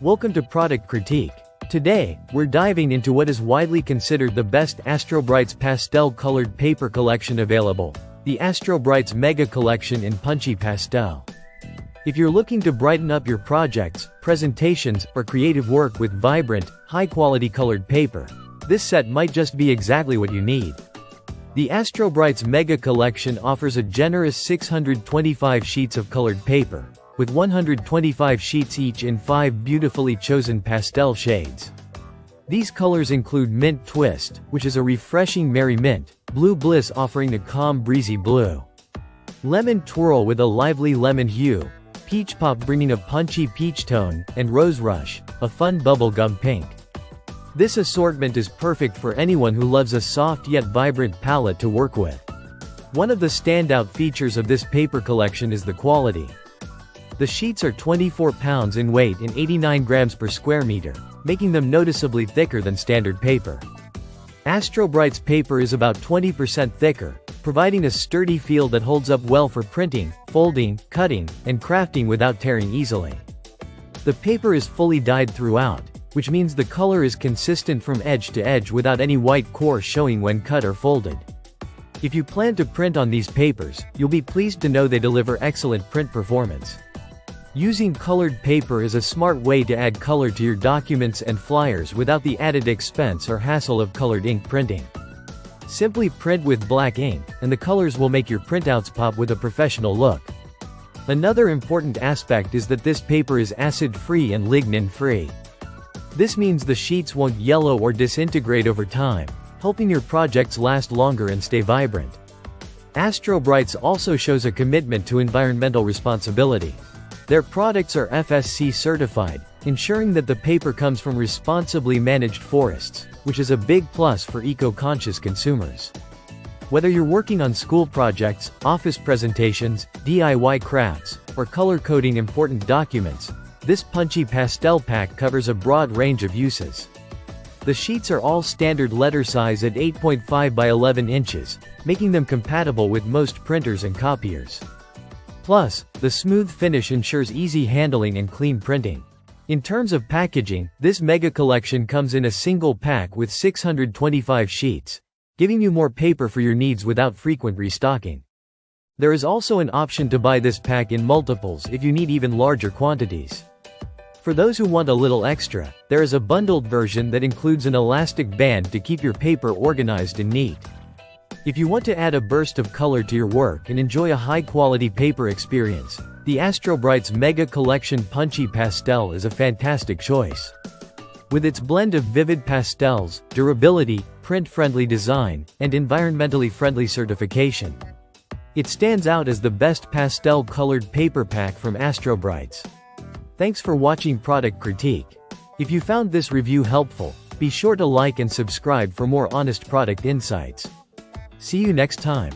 Welcome to Product Critique. Today, we're diving into what is widely considered the best Astrobrights Pastel colored paper collection available, the Astrobrights Mega Collection in Punchy Pastel. If you're looking to brighten up your projects, presentations, or creative work with vibrant, high-quality colored paper, this set might just be exactly what you need. The Astrobrights Mega Collection offers a generous 625 sheets of colored paper, with 125 sheets each in 5 beautifully chosen pastel shades. These colors include Mint Twist, which is a refreshing merry mint, Blue Bliss offering a calm breezy blue, Lemon Twirl with a lively lemon hue, Peach Pop bringing a punchy peach tone, and Rose Rush, a fun bubblegum pink. This assortment is perfect for anyone who loves a soft yet vibrant palette to work with. One of the standout features of this paper collection is the quality. The sheets are 24 pounds in weight and 89 grams per square meter, making them noticeably thicker than standard paper. Astrobrights paper is about 20% thicker, providing a sturdy feel that holds up well for printing, folding, cutting, and crafting without tearing easily. The paper is fully dyed throughout, which means the color is consistent from edge to edge without any white core showing when cut or folded. If you plan to print on these papers, you'll be pleased to know they deliver excellent print performance. Using colored paper is a smart way to add color to your documents and flyers without the added expense or hassle of colored ink printing. Simply print with black ink, and the colors will make your printouts pop with a professional look. Another important aspect is that this paper is acid-free and lignin-free. This means the sheets won't yellow or disintegrate over time, helping your projects last longer and stay vibrant. Astrobrights also shows a commitment to environmental responsibility. Their products are FSC certified, ensuring that the paper comes from responsibly managed forests, which is a big plus for eco-conscious consumers. Whether you're working on school projects, office presentations, DIY crafts, or color-coding important documents, this punchy pastel pack covers a broad range of uses. The sheets are all standard letter size at 8.5 by 11 inches, making them compatible with most printers and copiers. Plus, the smooth finish ensures easy handling and clean printing. In terms of packaging, this mega collection comes in a single pack with 625 sheets, giving you more paper for your needs without frequent restocking. There is also an option to buy this pack in multiples if you need even larger quantities. For those who want a little extra, there is a bundled version that includes an elastic band to keep your paper organized and neat. If you want to add a burst of color to your work and enjoy a high-quality paper experience, the Astrobrights Mega Collection Punchy Pastel is a fantastic choice. With its blend of vivid pastels, durability, print-friendly design, and environmentally friendly certification, it stands out as the best pastel-colored paper pack from Astrobrights. Thanks for watching Product Critique. If you found this review helpful, be sure to like and subscribe for more honest product insights. See you next time.